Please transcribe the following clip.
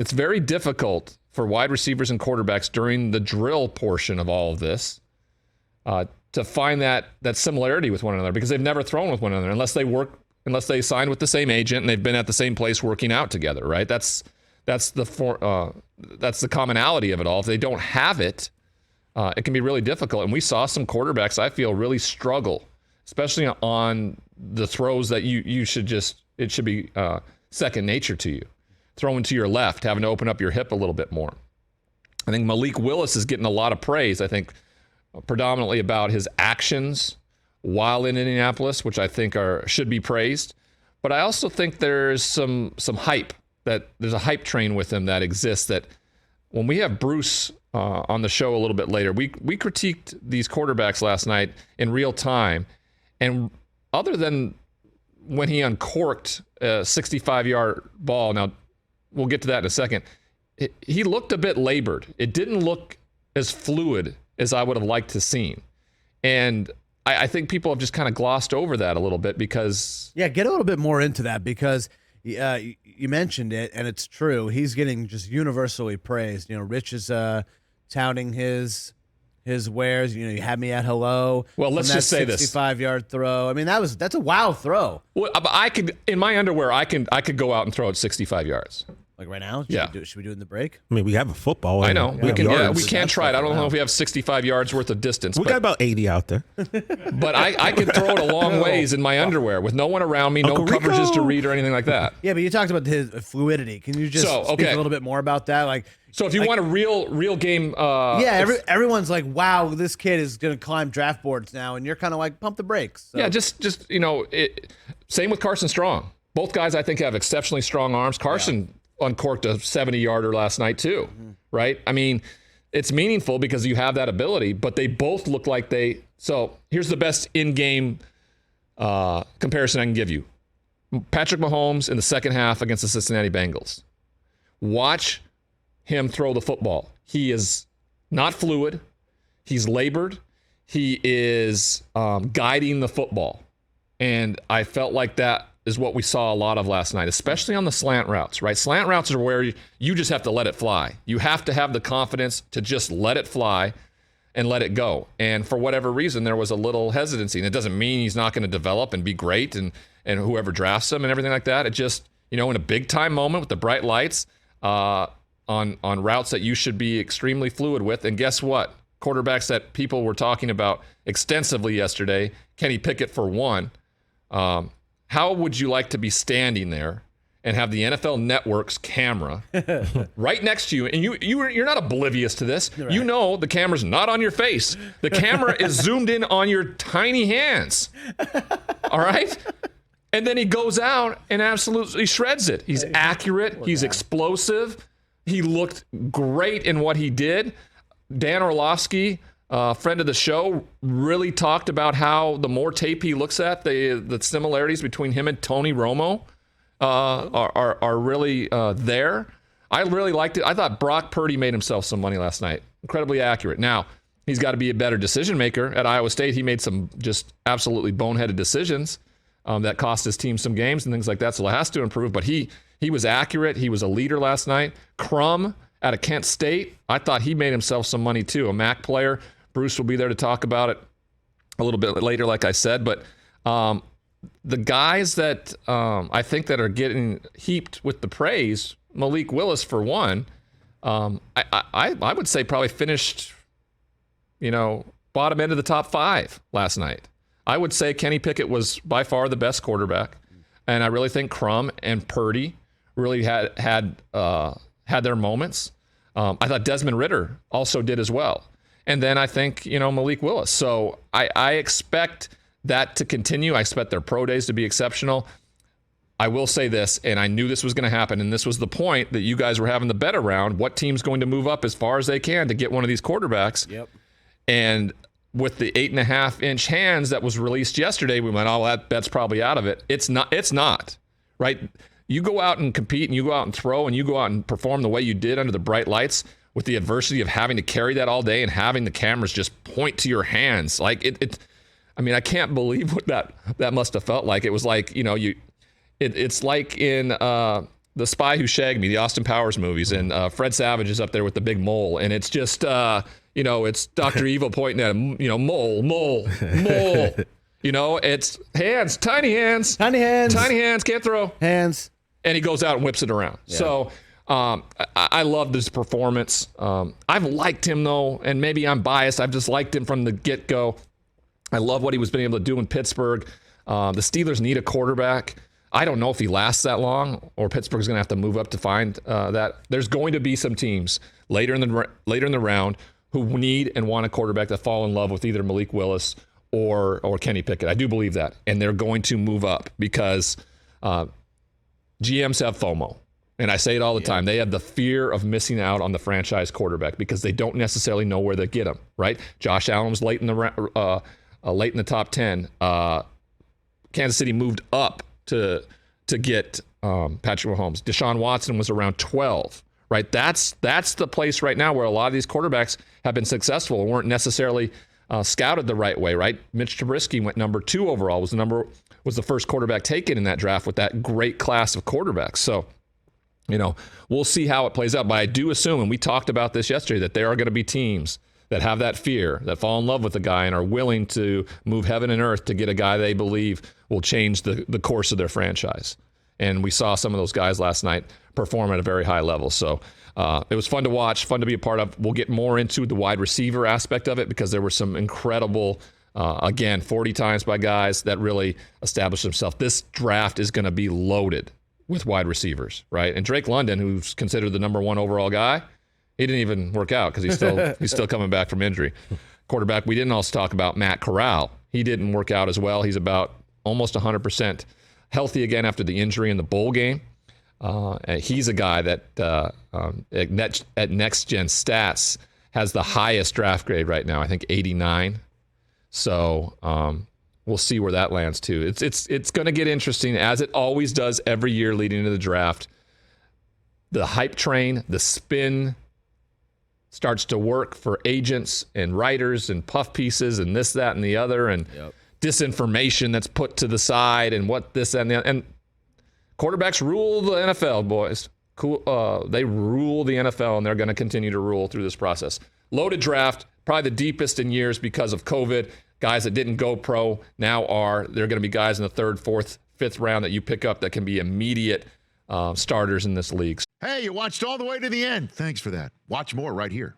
it's very difficult for wide receivers and quarterbacks during the drill portion of all of this to find that similarity with one another, because they've never thrown with one another unless they signed with the same agent and they've been at the same place working out together, right? That's the commonality of it all. If they don't have it, it can be really difficult. And we saw some quarterbacks, I feel, really struggle, especially on the throws that it should be second nature to you. Throwing to your left, having to open up your hip a little bit more. I think Malik Willis is getting a lot of praise, I think, predominantly about his actions while in Indianapolis, which I think should be praised. But I also think there's some hype, that there's a hype train with him that exists, that when we have Bruce on the show a little bit later, we critiqued these quarterbacks last night in real time, and other than when he uncorked a 65-yard ball, now we'll get to that in a second, he looked a bit labored. It didn't look as fluid as I would have liked to seen. And I think people have just kind of glossed over that a little bit because... Yeah, get a little bit more into that, because you mentioned it, and it's true. He's getting just universally praised. Rich is touting his wares. You had me at hello. Well, let's just say this: 65-yard throw. I mean, that's a wow throw. Well, in my underwear, I could go out and throw it 65 yards. Like right now? Should we do it in the break? I mean, we have a football. I know. We can try it. I don't Wow. know if we have 65 yards worth of distance. We got about 80 out there. But I could throw it a long ways in my underwear with no one around me, Uncle no Rico. coverages to read or anything like that. Yeah, but you talked about his fluidity. Can you just speak a little bit more about that? So if you want a real game... everyone's like, wow, this kid is going to climb draft boards now, and you're kind of like, pump the brakes. So. Yeah, just same with Carson Strong. Both guys, I think, have exceptionally strong arms. Carson uncorked a 70-yarder last night too, right? I mean, it's meaningful because you have that ability, but they both look like they... So here's the best in-game comparison I can give you. Patrick Mahomes in the second half against the Cincinnati Bengals. Watch him throw the football. He is not fluid. He's labored. He is guiding the football. And I felt like that is what we saw a lot of last night, especially on the slant routes, right? Slant routes are where you just have to let it fly. You have to have the confidence to just let it fly and let it go. And for whatever reason, there was a little hesitancy. And it doesn't mean he's not going to develop and be great and whoever drafts him and everything like that. It just, in a big time moment with the bright lights on routes that you should be extremely fluid with. And guess what? Quarterbacks that people were talking about extensively yesterday, Kenny Pickett for one. How would you like to be standing there and have the NFL Network's camera right next to you? And you're not oblivious to this. Right. You know the camera's not on your face. The camera is zoomed in on your tiny hands. All right? And then he goes out and absolutely shreds it. He's accurate. He's explosive. He looked great in what he did. Dan Orlovsky, friend of the show, really talked about how the more tape he looks at, the similarities between him and Tony Romo are really there. I really liked it. I thought Brock Purdy made himself some money last night. Incredibly accurate. Now, he's got to be a better decision maker. At Iowa State, he made some just absolutely boneheaded decisions that cost his team some games and things like that. So it has to improve. But he was accurate. He was a leader last night. Crum out of Kent State, I thought he made himself some money too. A MAC player. Bruce will be there to talk about it a little bit later, like I said. But the guys that I think that are getting heaped with the praise, Malik Willis for one, I would say probably finished, bottom end of the top 5 last night. I would say Kenny Pickett was by far the best quarterback, and I really think Crum and Purdy really had their moments. I thought Desmond Ridder also did as well. And then I think, Malik Willis. So I expect that to continue. I expect their pro days to be exceptional. I will say this, and I knew this was going to happen, and this was the point that you guys were having the bet around. What team's going to move up as far as they can to get one of these quarterbacks? Yep. And with the 8.5-inch hands that was released yesterday, we went, that bet's probably out of it. It's not, right? You go out and compete, and you go out and throw, and you go out and perform the way you did under the bright lights, with the adversity of having to carry that all day and having the cameras just point to your hands. Like I can't believe what that must have felt like. It was like, it's like in the The Spy Who Shagged Me, the Austin Powers movies, and Fred Savage is up there with the big mole, and it's just it's Dr. Evil pointing at him, mole. It's hands, tiny hands, can't throw hands, and he goes out and whips it around. Yeah. So I love this performance. I've liked him though, and maybe I'm biased. I've just liked him from the get-go. I love what he was been able to do in Pittsburgh. The Steelers need a quarterback. I don't know if he lasts that long, or Pittsburgh's going to have to move up to find that. There's going to be some teams later in the round who need and want a quarterback that fall in love with either Malik Willis or Kenny Pickett. I do believe that, and they're going to move up because GMs have FOMO, and I say it all the time. They have the fear of missing out on the franchise quarterback because they don't necessarily know where they get him. Right? Josh Allen was late in the top 10. Kansas City moved up to get Patrick Mahomes. Deshaun Watson was around 12, right? That's the place right now where a lot of these quarterbacks have been successful and weren't necessarily scouted the right way, right? Mitch Trubisky went number 2 overall, was the first quarterback taken in that draft with that great class of quarterbacks. So, we'll see how it plays out. But I do assume, and we talked about this yesterday, that there are going to be teams that have that fear, that fall in love with a guy and are willing to move heaven and earth to get a guy they believe will change the course of their franchise. And we saw some of those guys last night perform at a very high level. So it was fun to watch, fun to be a part of. We'll get more into the wide receiver aspect of it because there were some incredible, 40 times by guys that really established themselves. This draft is going to be loaded with wide receivers, right? And Drake London, who's considered the number 1 overall guy, he didn't even work out because he's still coming back from injury. Quarterback, we didn't also talk about Matt Corral. He didn't work out as well. He's about almost 100% healthy again after the injury in the bowl game. He's a guy that at Next Gen Stats has the highest draft grade right now. I think 89. So we'll see where that lands too. It's going to get interesting as it always does every year leading into the draft. The hype train, the spin starts to work for agents and writers and puff pieces and this, that, and the other, and disinformation that's put to the side and what this and the and quarterbacks rule the NFL, boys. Cool. They rule the NFL, and they're going to continue to rule through this process. Loaded draft, probably the deepest in years because of COVID. Guys that didn't go pro now are. There are going to be guys in the 3rd, 4th, 5th round that you pick up that can be immediate starters in this league. Hey, you watched all the way to the end. Thanks for that. Watch more right here.